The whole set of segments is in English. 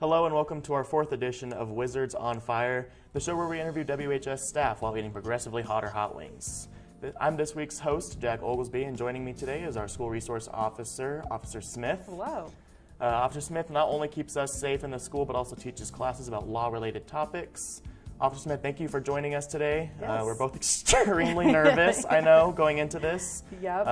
Hello and welcome to our 4th edition of Wizards on Fire, the show where we interview WHS staff while eating progressively hotter hot wings. I'm this week's host, Jack Oglesby, and joining me today is our school resource officer, Officer Smith. Hello. Officer Smith not only keeps us safe in the school, but also teaches classes about law-related topics. Officer Smith, thank you for joining us today. Yes. We're both extremely nervous, I know, going into this. Yep.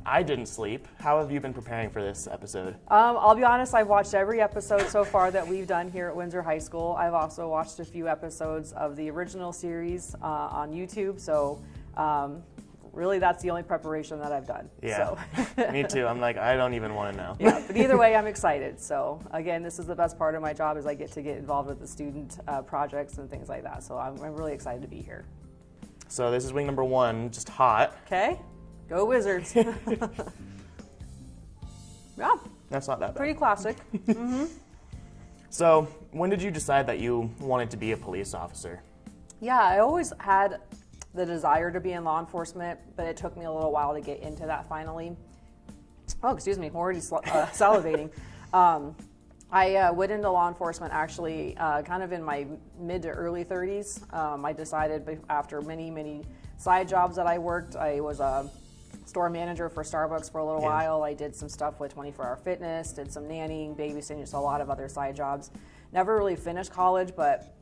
I didn't sleep. How have you been preparing for this episode? I'll be honest, I've watched every episode so far that we've done here at Windsor High School. I've also watched a few episodes of the original series on YouTube, so really that's the only preparation that I've done. Yeah, so. Me too. I'm like, I don't even want to know. Yeah, but either way, I'm excited. So again, this is the best part of my job is I get to get involved with the student projects and things like that. So I'm really excited to be here. So this is wing number 1, just hot. Okay, go Wizards. Yeah, That's not that bad. pretty classic. Mm-hmm. So when did you decide that you wanted to be a police officer? Yeah, I always had the desire to be in law enforcement, but it took me a little while to get into that finally. Oh, excuse me, I'm already salivating. I went into law enforcement actually kind of in my mid to early 30s. I decided after many side jobs that I worked, I was a store manager for Starbucks for a little while. I did some stuff with 24-Hour Fitness, did some nannying, babysitting, just a lot of other side jobs. Never really finished college, but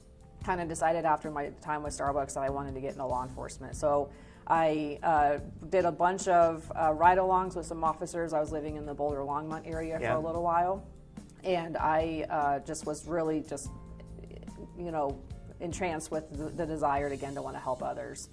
kind of decided after my time with Starbucks that I wanted to get into law enforcement. So I did a bunch of ride-alongs with some officers. I was living in the Boulder-Longmont area for a little while, and I just was really just, you know, entranced with the desire again to want to help others.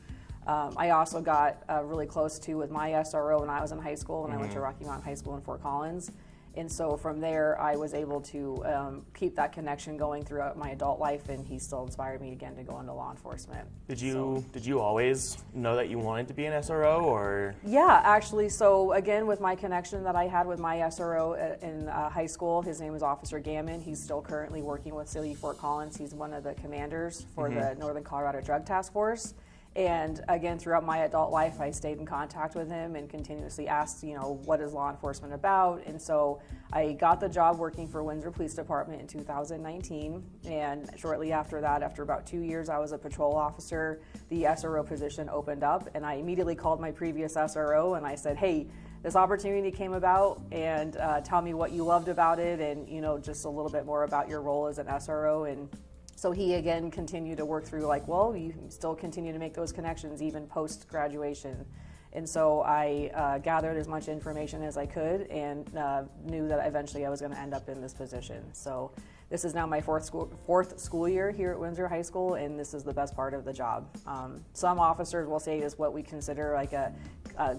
I also got really close with my SRO when I was in high school, when I went to Rocky Mountain High School in Fort Collins. And so from there, I was able to keep that connection going throughout my adult life, and he still inspired me again to go into law enforcement. Did you always know that you wanted to be an SRO, or? Yeah, actually. So again, with my connection that I had with my SRO in high school, his name is Officer Gammon. He's still currently working with City Fort Collins. He's one of the commanders for the Northern Colorado Drug Task Force. And again, throughout my adult life, I stayed in contact with him and continuously asked, you know, what is law enforcement about? And so I got the job working for Windsor Police Department in 2019. And shortly after that, after about 2 years, I was a patrol officer. The SRO position opened up, and I immediately called my previous SRO and I said, hey, this opportunity came about, and tell me what you loved about it, and, you know, just a little bit more about your role as an SRO. And so he again continued to work through like, well, you still continue to make those connections even post-graduation. And so I gathered as much information as I could and knew that eventually I was going to end up in this position. So this is now my fourth school year here at Windsor High School, and this is the best part of the job. Some officers will say it is what we consider like a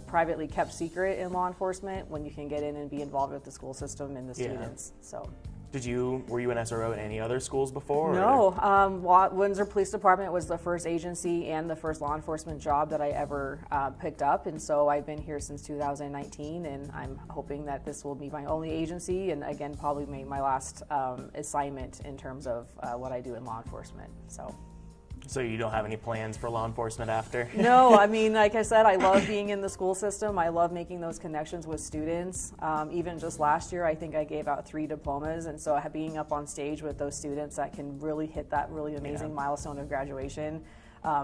privately kept secret in law enforcement, when you can get in and be involved with the school system and the students. So. Were you an SRO in any other schools before? No, Windsor Police Department was the first agency and the first law enforcement job that I ever picked up, and so I've been here since 2019, and I'm hoping that this will be my only agency, and again, probably my last assignment in terms of what I do in law enforcement. So you don't have any plans for law enforcement after? No, I mean, like I said, I love being in the school system. I love making those connections with students. Even just last year, I think I gave out 3 diplomas, and so being up on stage with those students that can really hit that really amazing milestone of graduation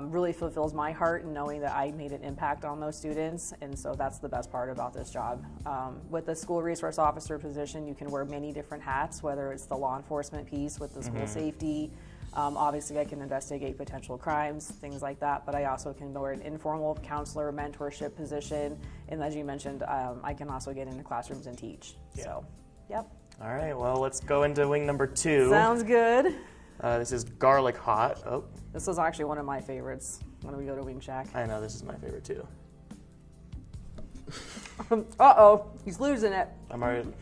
really fulfills my heart, and knowing that I made an impact on those students, and so that's the best part about this job. With the school resource officer position, you can wear many different hats, whether it's the law enforcement piece with the school safety. Obviously, I can investigate potential crimes, things like that, but I also can wear an informal counselor mentorship position, and as you mentioned, I can also get into classrooms and teach. Yeah. So, yep. All right, well, let's go into wing number 2. Sounds good. This is garlic hot. Oh. This is actually one of my favorites when we go to Wing Shack. I know, this is my favorite too. Uh-oh, he's losing it. I'm already...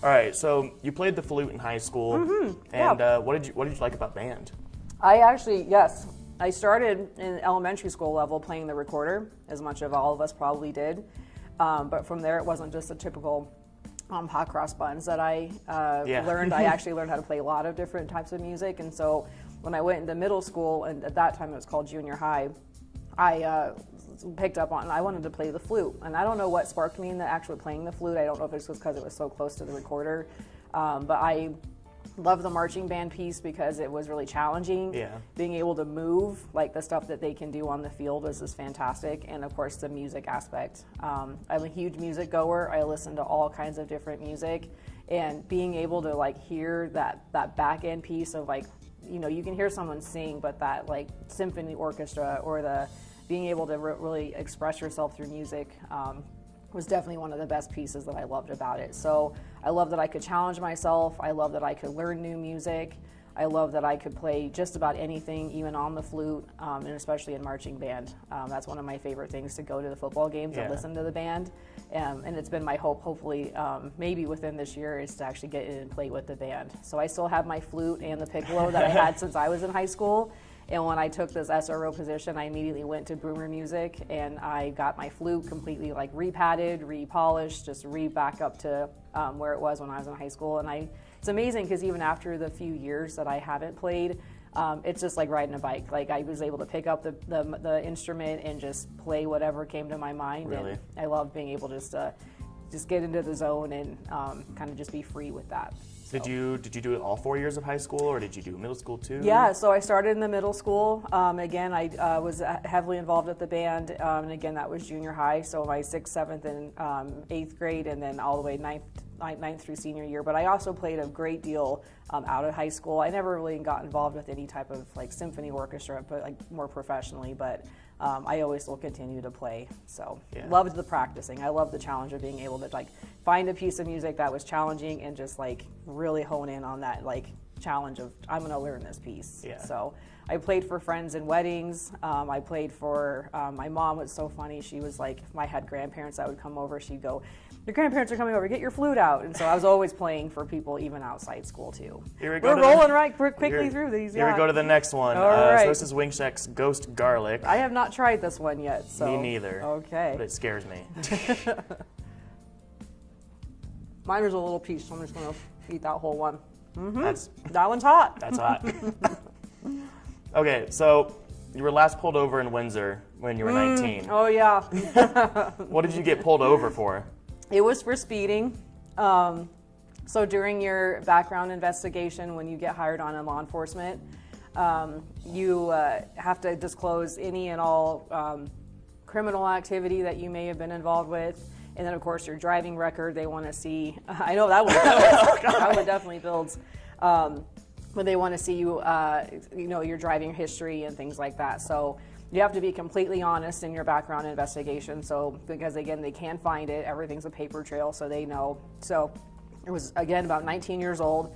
All right, so you played the flute in high school, and what did you like about band? I started in elementary school level playing the recorder, as much of all of us probably did, but from there it wasn't just a typical hot cross buns that I learned. I actually learned how to play a lot of different types of music, and so when I went into middle school, and at that time it was called junior high, I picked up on, I wanted to play the flute, and I don't know what sparked me into actually playing the flute. I don't know if it's just because it was so close to the recorder, but I Love the marching band piece because it was really challenging. Yeah. Being able to move, like the stuff that they can do on the field was just fantastic. And of course the music aspect. I'm a huge music goer. I listen to all kinds of different music, and being able to like hear that back end piece of like, you know, you can hear someone sing, but that like symphony orchestra or the being able to really express yourself through music was definitely one of the best pieces that I loved about it. So I love that I could challenge myself. I love that I could learn new music. I love that I could play just about anything, even on the flute, and especially in marching band. That's one of my favorite things, to go to the football games and listen to the band. And it's been my hope, hopefully, maybe within this year, is to actually get in and play with the band. So I still have my flute and the piccolo that I had since I was in high school. And when I took this SRO position, I immediately went to Boomer Music, and I got my flute completely like repadded, repolished, just back up to where it was when I was in high school. And it's amazing because even after the few years that I haven't played, it's just like riding a bike. Like I was able to pick up the instrument and just play whatever came to my mind. Really? And I love being able just get into the zone and kind of just be free with that. So. Did you do it all 4 years of high school, or did you do middle school too? Yeah, so I started in the middle school. Again, I was heavily involved with the band, and again, that was junior high, so my 6th, 7th, and 8th grade, and then all the way 9th through senior year. But I also played a great deal out of high school. I never really got involved with any type of like symphony orchestra, but like more professionally. But I always will continue to play. So loved the practicing. I love the challenge of being able to like find a piece of music that was challenging and just like really hone in on that like challenge of, I'm going to learn this piece. Yeah. So I played for friends in weddings. I played for, my mom was so funny. She was like, if I had grandparents that would come over, she'd go, your grandparents are coming over, get your flute out. And so I was always playing for people even outside school too. We're rolling right quickly through these. Here we go to the next one. All right. So this is Wing Shack's Ghost Garlic. I have not tried this one yet. So. Me neither. Okay. But it scares me. Mine was a little piece, so I'm just going to eat that whole one. Mm-hmm. That one's hot. That's hot. Okay, so you were last pulled over in Windsor when you were 19. Oh, yeah. What did you get pulled over for? It was for speeding. So during your background investigation, when you get hired on in law enforcement, you have to disclose any and all criminal activity that you may have been involved with. And then, of course, your driving record, they want to see. I know that one definitely builds. But they want to see you, your driving history and things like that. So you have to be completely honest in your background investigation. So because, again, they can find it. Everything's a paper trail, so they know. So it was, again, about 19 years old.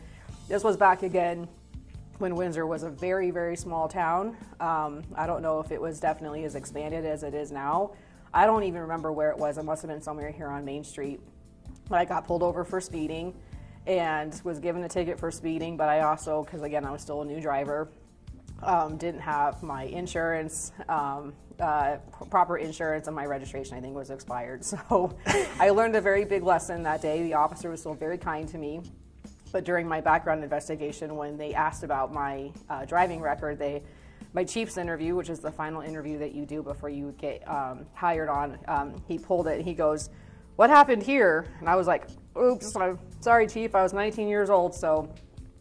This was back again when Windsor was a very, very small town. I don't know if it was definitely as expanded as it is now. I don't even remember where it was. It must have been somewhere here on Main Street. But I got pulled over for speeding and was given a ticket for speeding, but I also, because again, I was still a new driver, didn't have my insurance, proper insurance, and my registration, I think, was expired. So I learned a very big lesson that day. The officer was still very kind to me. But during my background investigation, when they asked about my driving record, my chief's interview, which is the final interview that you do before you get hired on, he pulled it and he goes, "What happened here?" And I was like, "Oops, I'm sorry, Chief, I was 19 years old." So,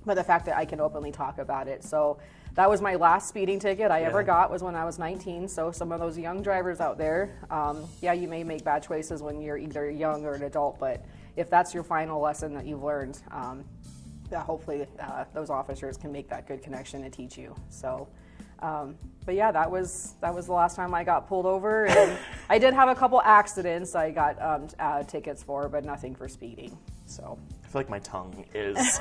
but the fact that I can openly talk about it. So that was my last speeding ticket I ever got, was when I was 19. So some of those young drivers out there, you may make bad choices when you're either young or an adult, but if that's your final lesson that you've learned, hopefully those officers can make that good connection and teach you. So. But yeah, that was the last time I got pulled over, and I did have a couple accidents I got tickets for, but nothing for speeding. So I feel like my tongue is.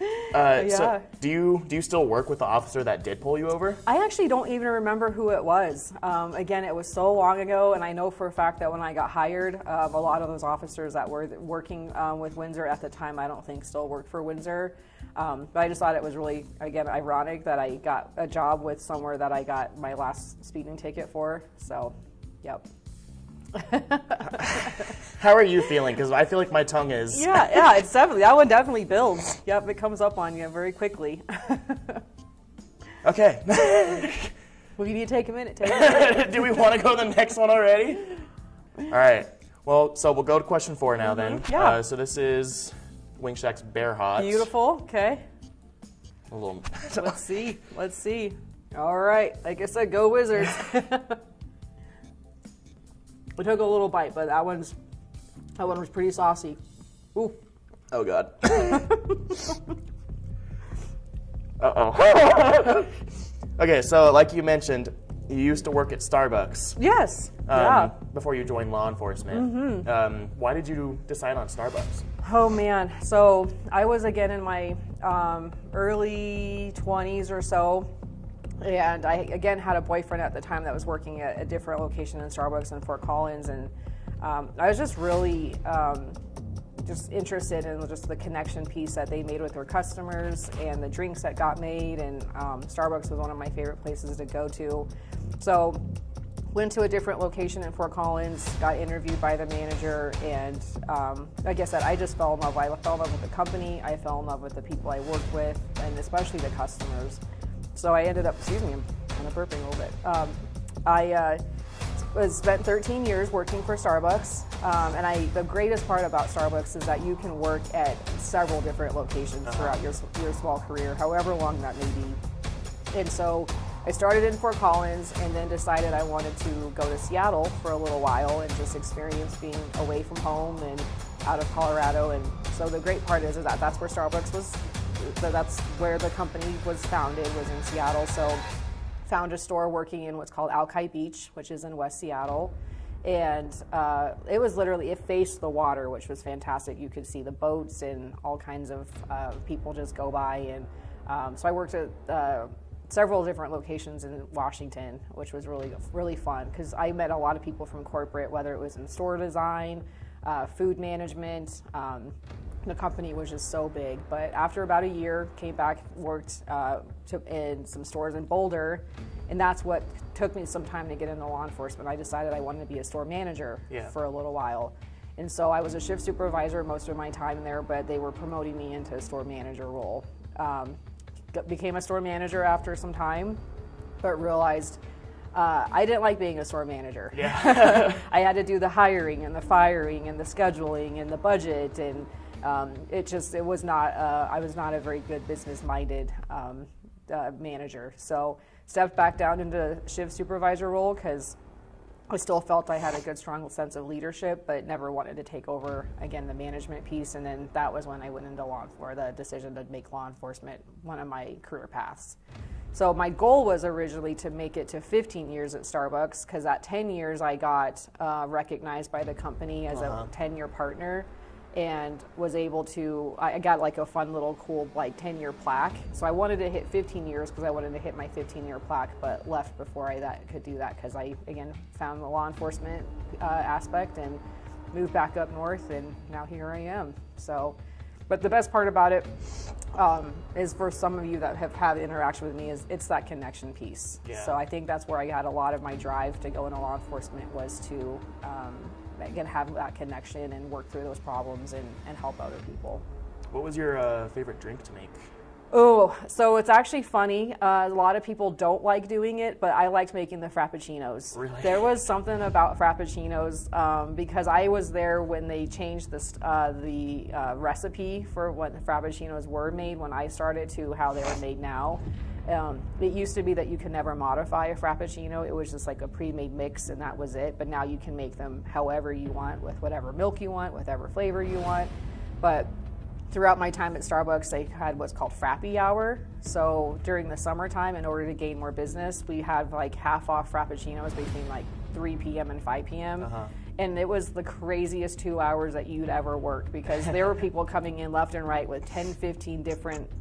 Yeah. So do you still work with the officer that did pull you over? I actually don't even remember who it was. Again, it was so long ago, and I know for a fact that when I got hired, a lot of those officers that were working with Windsor at the time, I don't think still worked for Windsor. But I just thought it was really, again, ironic that I got a job with somewhere that I got my last speeding ticket for. So, yep. How are you feeling? Because I feel like my tongue is. Yeah, it's definitely, that one definitely builds. Yep, it comes up on you very quickly. Okay. Well, you need to take a minute. Do we want to go to the next one already? All right. Well, so we'll go to question 4 now then. Yeah. So this is, Wing Shack's Bear Hot. Beautiful. Okay. A little. Let's see. Let's see. All right. Like I said, go Wizards. We took a little bite, but that one was pretty saucy. Ooh. Oh God. Uh-oh. Okay, so like you mentioned, you used to work at Starbucks. Yes. Yeah. Before you joined law enforcement. Why did you decide on Starbucks? Oh man. So I was again in my early 20s or so. And I, again, had a boyfriend at the time that was working at a different location in Starbucks in Fort Collins. And I was just really just interested in just the connection piece that they made with their customers and the drinks that got made. And Starbucks was one of my favorite places to go to. So went to a different location in Fort Collins, got interviewed by the manager. And like I said, I just fell in love. I fell in love with the company. I fell in love with the people I worked with, and especially the customers. So I ended up, excuse me, I'm kind of burping a little bit. I spent 13 years working for Starbucks, and the greatest part about Starbucks is that you can work at several different locations throughout your small career, however long that may be. And so I started in Fort Collins and then decided I wanted to go to Seattle for a little while and just experience being away from home and out of Colorado. And so the great part is that that's where Starbucks was. So that's where the company was founded, was in Seattle. So found a store working in what's called Alki Beach, which is in West Seattle. And it was literally, it faced the water, which was fantastic. You could see the boats and all kinds of people just go by. And so I worked at several different locations in Washington, which was really fun because I met a lot of people from corporate, whether it was in store design, food management. The company was just so big, but after about a year, came back, worked in some stores in Boulder, and that's what took me some time to get into law enforcement. I decided I wanted to be a store manager for a little while, and so I was a shift supervisor most of my time there, but they were promoting me into a store manager role. Became a store manager after some time, but realized I didn't like being a store manager. Yeah. I had to do the hiring and the firing and the scheduling and the budget, and it was not, I was not a very good business-minded manager. So stepped back down into shift supervisor role because I still felt I had a good, strong sense of leadership, but never wanted to take over, again, the management piece. And then that was when I went into the decision to make law enforcement one of my career paths. So my goal was originally to make it to 15 years at Starbucks, because at 10 years I got recognized by the company as a 10-year partner, and was able to, I got like a fun little cool like 10-year plaque. So I wanted to hit 15 years because I wanted to hit my 15-year plaque, but left before I could do that because I, again, found the law enforcement aspect and moved back up north, and now here I am. So, but the best part about it is, for some of you that have had interaction with me, is it's that connection piece. Yeah. So I think that's where I got a lot of my drive to go into law enforcement, was to again, have that connection and work through those problems and help other people. What was your favorite drink to make? Oh, so it's actually funny. A lot of people don't like doing it, but I liked making the Frappuccinos. Really? There was something about Frappuccinos because I was there when they changed the recipe for what the Frappuccinos were made when I started to how they were made now. It used to be that you could never modify a Frappuccino. It was just like a pre-made mix, and that was it. But now you can make them however you want, with whatever milk you want, whatever flavor you want. But throughout my time at Starbucks, they had what's called Frappy Hour. So during the summertime, in order to gain more business, we had like half-off Frappuccinos between like 3 p.m. and 5 p.m. And it was the craziest 2 hours that you'd ever work, because there were people coming in left and right with 10, 15 different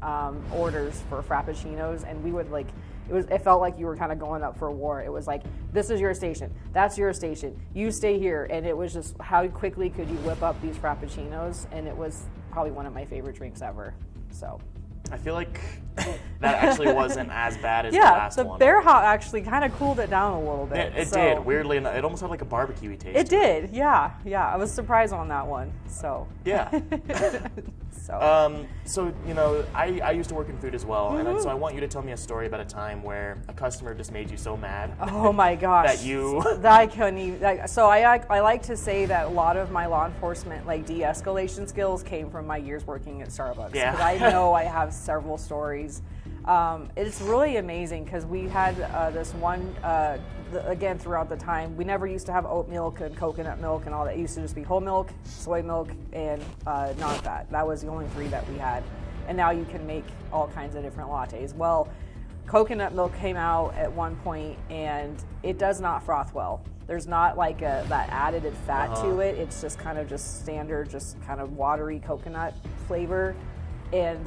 orders for Frappuccinos, and we would like, it felt like you were kind of going up for war. It was like, this is your station, that's your station, you stay here. And it was just, how quickly could you whip up these Frappuccinos? And it was probably one of my favorite drinks ever. So I feel like that actually wasn't as bad as the Yeah, last the one. bear hot actually kind of cooled it down a little bit. It did, weirdly enough. It almost had like a barbecue-y taste. It did, yeah. I was surprised on that one, so. Yeah. So, you know, I used to work in food as well, and so I want you to tell me a story about a time where a customer just made you so mad. Oh my gosh. That you... That I couldn't even... So I like to say that a lot of my law enforcement, like, de-escalation skills came from my years working at Starbucks. Yeah. But I know I have several stories. It's really amazing because we had this one... again, throughout the time, we never used to have oat milk and coconut milk and all that. It used to just be whole milk, soy milk, and non-fat. That was the only three that we had. And now you can make all kinds of different lattes. Well, coconut milk came out at one point, and it does not froth well. There's not like that added fat to it. It's just kind of just standard, just kind of watery coconut flavor. And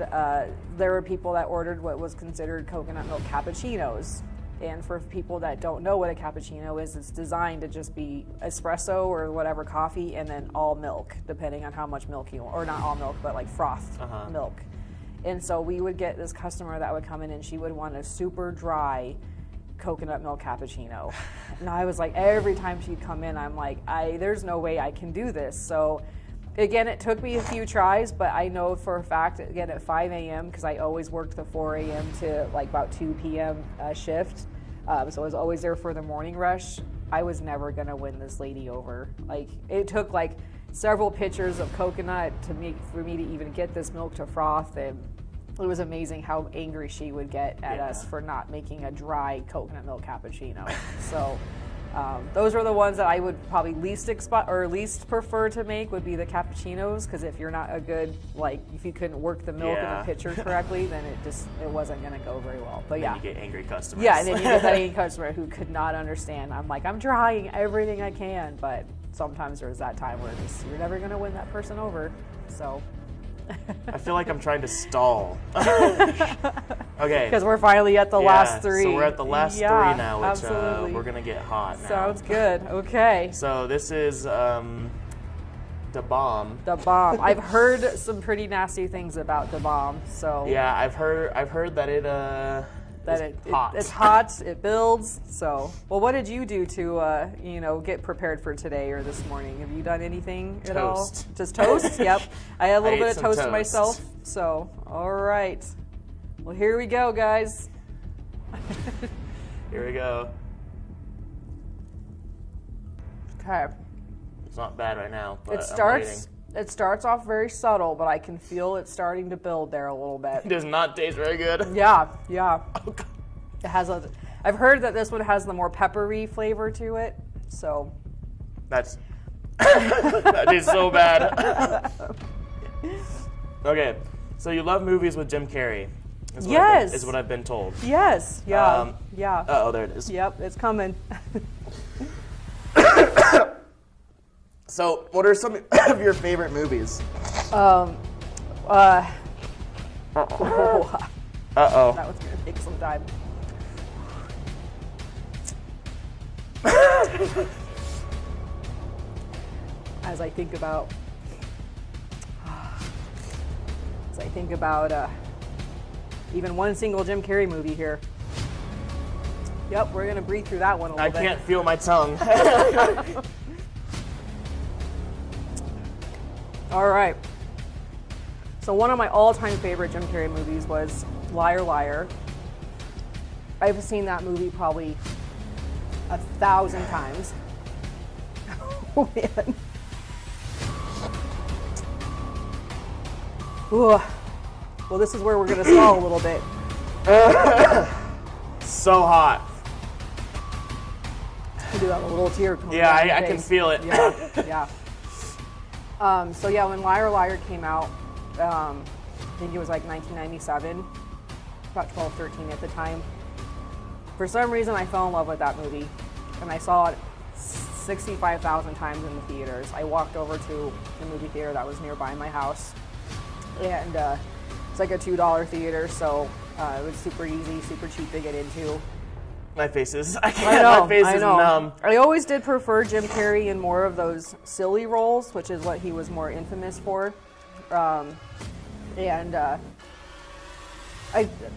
there were people that ordered what was considered coconut milk cappuccinos. And for people that don't know what a cappuccino is, it's designed to just be espresso or whatever coffee and then all milk, depending on how much milk you want. Or not all milk, but like frothed milk. And so we would get this customer that would come in and she would want a super dry coconut milk cappuccino. And I was like, every time she'd come in, I'm like, there's no way I can do this. So again, it took me a few tries, but I know for a fact, again, at 5 a.m., because I always worked the 4 a.m. to like about 2 p.m. Shift. So I was always there for the morning rush. I was never going to win this lady over. Like, it took like several pitchers of coconut for me to even get this milk to froth. And it was amazing how angry she would get at us for not making a dry coconut milk cappuccino. So those are the ones that I would probably least prefer to make would be the cappuccinos, because if you're not a good, like, if you couldn't work the milk in the pitcher correctly, then it wasn't going to go very well. But you get angry customers. Yeah, and then you get that angry customer who could not understand. I'm like, I'm trying everything I can, but sometimes there's that time where you're never going to win that person over. So. I feel like I'm trying to stall. Okay. Because we're finally at the last three. So we're at the last three now, which we're going to get hot now. Sounds good. Okay. So this is the bomb. The bomb. I've heard some pretty nasty things about the bomb. So yeah, I've heard that it hot. It's hot. It builds. So, well, what did you do to get prepared for today or this morning? Have you done anything at all? Just toast. Yep. I had a little bit of toast myself. So, all right. Well, here we go, guys. Here we go. Okay. It's not bad right now, but It starts off very subtle, but I can feel it starting to build there a little bit. It does not taste very good. Yeah. Oh, God. It has I've heard that this one has the more peppery flavor to it, so. That is so bad. Okay, so you love movies with Jim Carrey. Is what I've been told. Yes, yeah, yeah. Uh-oh, there it is. Yep, it's coming. So, what are some of your favorite movies? Uh-oh. Uh-oh. That was going to take some time. As I think about even one single Jim Carrey movie here. Yep, we're going to breathe through that one a little bit. I can't feel my tongue. All right. So one of my all-time favorite Jim Carrey movies was Liar Liar. I've seen that movie probably 1,000 times. Oh, man. Ooh. Well, this is where we're going to stall a little bit. So hot. You do have a little tear coming Yeah, down your I face. can feel it. Yeah. So yeah, when Liar Liar came out, I think it was like 1997, about 12, 13 at the time. For some reason, I fell in love with that movie, and I saw it 65,000 times in the theaters. I walked over to the movie theater that was nearby my house, and it's like a $2 theater, so it was super easy, super cheap to get into. My face is, I can't, my face is numb. I always did prefer Jim Carrey in more of those silly roles, which is what he was more infamous for.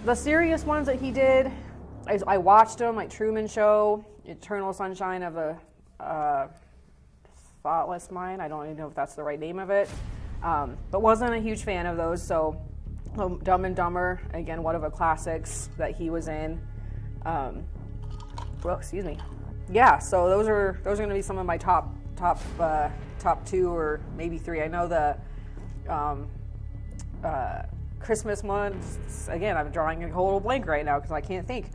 The serious ones that he did, I watched them, like Truman Show, Eternal Sunshine of a Thoughtless Mind. I don't even know if that's the right name of it, but wasn't a huge fan of those. So Dumb and Dumber, again, one of the classics that he was in. Well, excuse me. Yeah, so those are going to be some of my top 2 or maybe 3. I know the Christmas ones. Again, I'm drawing a total blank right now because I can't think.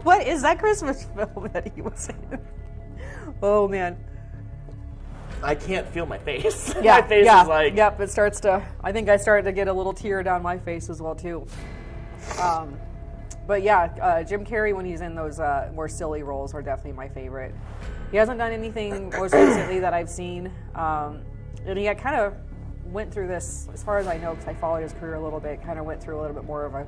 What is that Christmas film that he was in? Oh man, I can't feel my face. Yeah, my face yeah, is like. Yep, it starts to. I think I started to get a little tear down my face as well too. But yeah, Jim Carrey when he's in those more silly roles are definitely my favorite. He hasn't done anything most recently that I've seen, and he kind of went through this, as far as I know, because I followed his career a little bit. Kind of went through a little bit more of a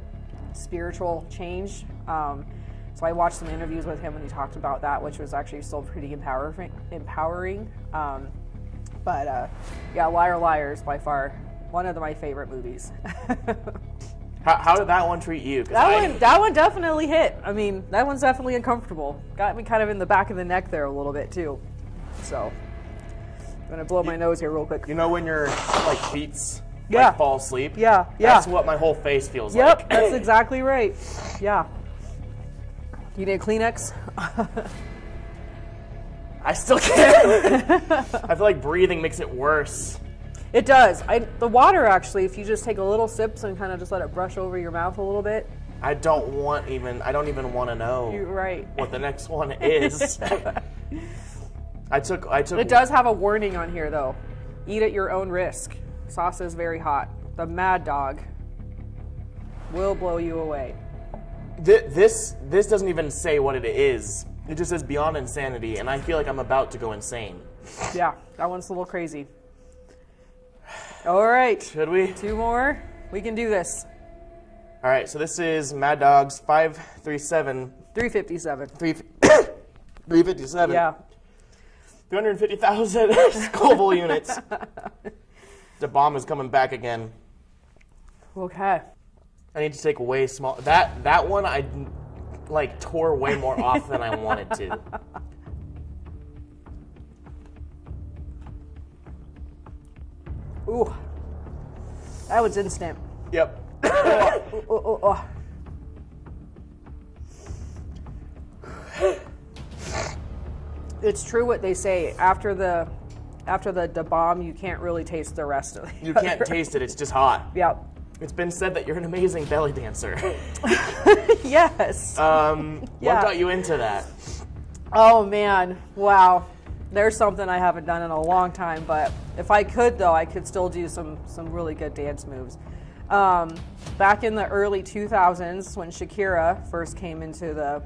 spiritual change. So I watched some interviews with him when he talked about that, which was actually still pretty empowering. But yeah, Liar Liars by far one of my favorite movies. How did that one treat you? That one definitely hit. I mean, that one's definitely uncomfortable. Got me kind of in the back of the neck there a little bit too. So I'm gonna blow my nose here real quick. You know when your like sheets Yeah. fall asleep? Yeah, yeah. That's what my whole face feels like. Yep, that's exactly right. Yeah. You need a Kleenex? I still can't. I feel like breathing makes it worse. It does. The water, actually, if you just take a little sips and kind of just let it brush over your mouth a little bit. I don't even want to know. You're right. What the next one is. I took. It does have a warning on here, though. Eat at your own risk. Sauce is very hot. The Mad Dog will blow you away. This doesn't even say what it is. It just says beyond insanity, and I feel like I'm about to go insane. Yeah, that one's a little crazy. All right. Should we? 2 more. We can do this. All right, so this is Mad Dog's 537. 357. 357. Yeah. 350,000 Scoville units. The bomb is coming back again. Okay. I need to take way small. That one I like tore way more off than I wanted to. Ooh. That was instant. Yep. Oh. It's true what they say. After the bomb, you can't really taste the rest of it. You can't taste it. It's just hot. Yep. It's been said that you're an amazing belly dancer. Yes. What got you into that? Oh man, wow. There's something I haven't done in a long time, but if I could, though, I could still do some really good dance moves. Back in the early 2000s, when Shakira first came into the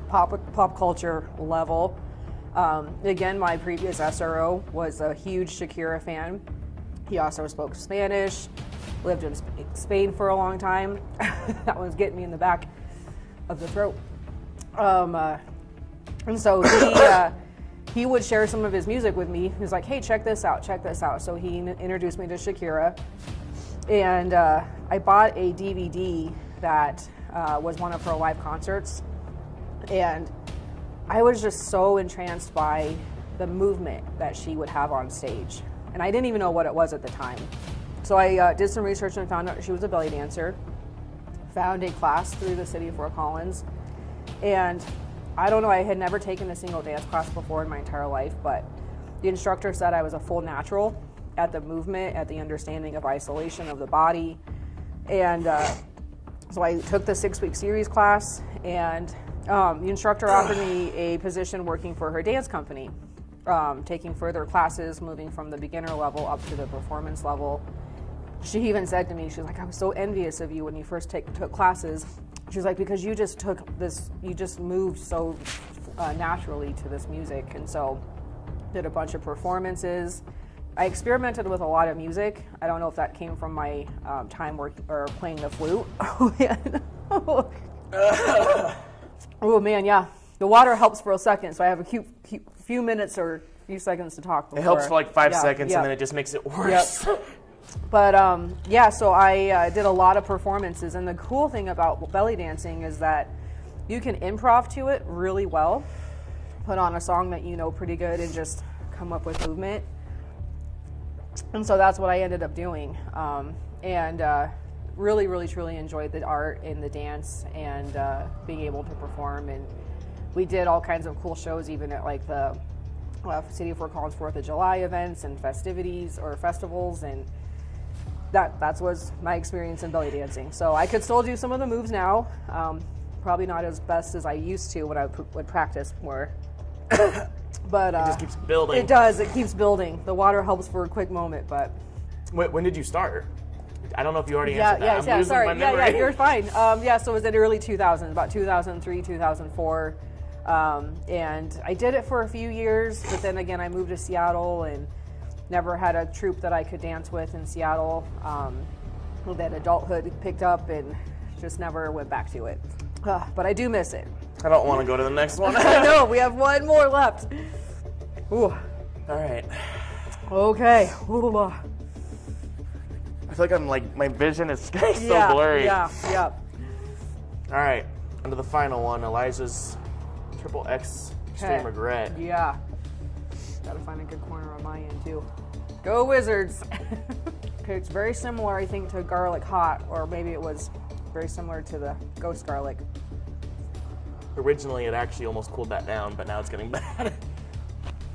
pop culture level, again, my previous SRO was a huge Shakira fan. He also spoke Spanish, lived in Spain for a long time. That one's getting me in the back of the throat. And so he would share some of his music with me. He was like, hey, check this out, check this out. So he introduced me to Shakira. And I bought a DVD that was one of her live concerts. And I was just so entranced by the movement that she would have on stage. And I didn't even know what it was at the time. So I did some research and found out she was a belly dancer. Found a class through the city of Fort Collins. And I don't know, I had never taken a single dance class before in my entire life, but the instructor said I was a full natural at the movement, at the understanding of isolation of the body. And so I took the 6-week series class, and the instructor offered me a position working for her dance company, taking further classes, moving from the beginner level up to the performance level. She even said to me, she was like, I was so envious of you when you first took classes. She's like, because you just moved so naturally to this music. And so did a bunch of performances. I experimented with a lot of music. I don't know if that came from my time working or playing the flute. Oh man. Oh man, yeah. The water helps for a second, so I have a few minutes or few seconds to talk before. It helps for like 5 Yeah, seconds, yep. and then it just makes it worse. Yep. But yeah, so I did a lot of performances, and the cool thing about belly dancing is that you can improv to it really well, put on a song that you know pretty good, and just come up with movement. And so that's what I ended up doing, and really, really, truly enjoyed the art and the dance, and being able to perform. And we did all kinds of cool shows, even at like the City of Fort Collins 4th of July events and festivities or festivals, and that was my experience in belly dancing. So I could still do some of the moves now, probably not as best as I used to when I would practice more. But it just keeps building. It does. It keeps building. The water helps for a quick moment, but. When did you start? I don't know if you already answered that. Yeah, sorry. My memory. Yeah, you're fine. Yeah, so it was in the early 2000s, about 2003, 2004. And I did it for a few years, but then again, I moved to Seattle and never had a troupe that I could dance with in Seattle. Then adulthood picked up and just never went back to it. But I do miss it. I don't want to go to the next one. I know, we have one more left. Ooh. All right. Okay. Ooh. I feel like I'm like, my vision is so blurry. Yeah. All right, onto the final one, Elijah's XXX Extreme Regret. Yeah. Gotta find a good corner on my end too. Go Wizards! Okay, it's very similar, I think, to Garlic Hot, or maybe it was very similar to the Ghost Garlic. Originally, it actually almost cooled that down, but now it's getting bad.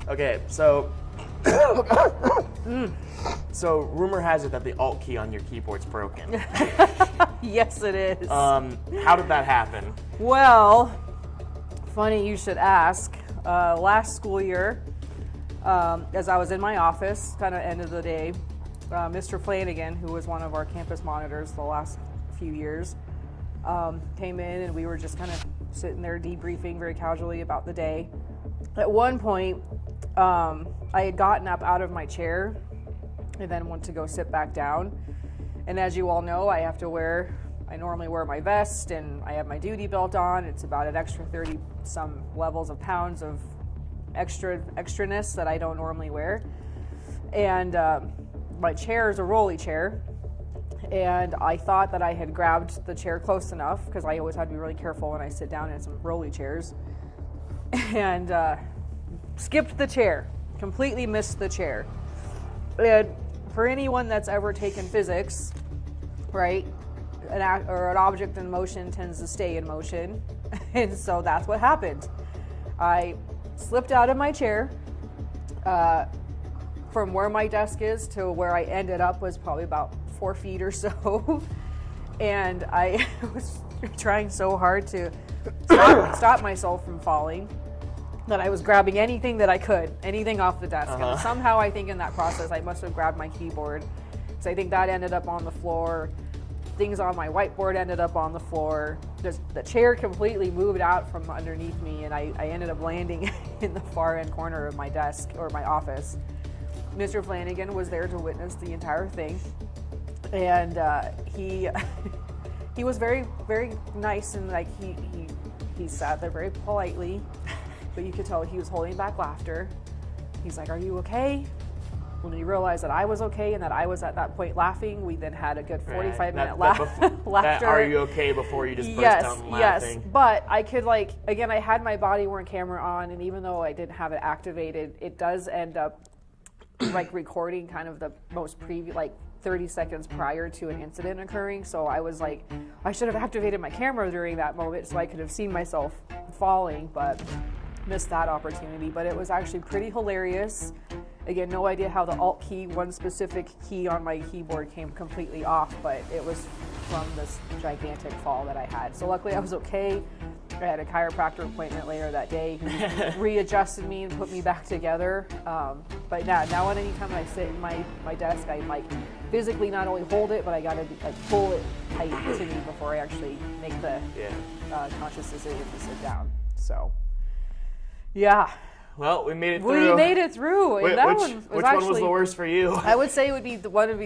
Okay, so so rumor has it that the Alt key on your keyboard's broken. Yes, it is. How did that happen? Well, funny you should ask. Last school year, as I was in my office, kind of end of the day, Mr. Flanagan, who was one of our campus monitors the last few years, came in, and we were just kind of sitting there debriefing very casually about the day. At one point, I had gotten up out of my chair and then went to go sit back down. And as you all know, I normally wear my vest and I have my duty belt on. It's about an extra 30 some levels of pounds of extraness that I don't normally wear. And my chair is a rolly chair. And I thought that I had grabbed the chair close enough, because I always have to be really careful when I sit down in some rolly chairs. And skipped the chair, completely missed the chair. And for anyone that's ever taken physics, right, an object in motion tends to stay in motion. And so that's what happened. I slipped out of my chair. From where my desk is to where I ended up was probably about 4 feet or so. And I was trying so hard to stop myself from falling that I was grabbing anything that I could, anything off the desk. And somehow I think in that process I must have grabbed my keyboard. So I think that ended up on the floor. Things on my whiteboard ended up on the floor. The chair completely moved out from underneath me, and I ended up landing in the far end corner of my desk, or my office. Mr. Flanagan was there to witness the entire thing, and he was very, very nice, and like he sat there very politely, but you could tell he was holding back laughter. He's like, "Are you okay?" When he realized that I was okay and that I was at that point laughing, we then had a good 45-minute laughter. Are you okay before you just burst out laughing? Yes, but I could, like, again, I had my body-worn camera on, and even though I didn't have it activated, it does end up like recording kind of the most like 30 seconds prior to an incident occurring. So I was like, I should have activated my camera during that moment so I could have seen myself falling, but missed that opportunity. But it was actually pretty hilarious. Again, no idea how the Alt key, one specific key on my keyboard, came completely off, but it was from this gigantic fall that I had. So luckily I was okay. I had a chiropractor appointment later that day who readjusted me and put me back together. But now anytime I sit in my desk, I like physically not only hold it, but I gotta like pull it tight to me before I actually make the conscious decision to sit down. So, yeah. Well, we made it through. We made it through. And that which one was the worst for you? I would say it would be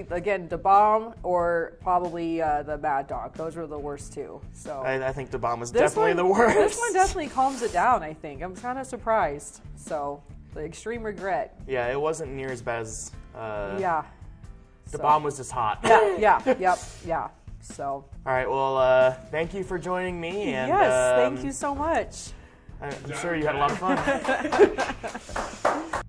again, the bomb or probably the Mad Dog. Those were the worst two. So I think the bomb was definitely the worst. This one definitely calms it down, I think. I'm kind of surprised. So the extreme regret. Yeah, it wasn't near as bad as. Yeah. The bomb was just hot. Yeah. So. All right. Well, thank you for joining me. And, yes, thank you so much. I'm sure you had a lot of fun.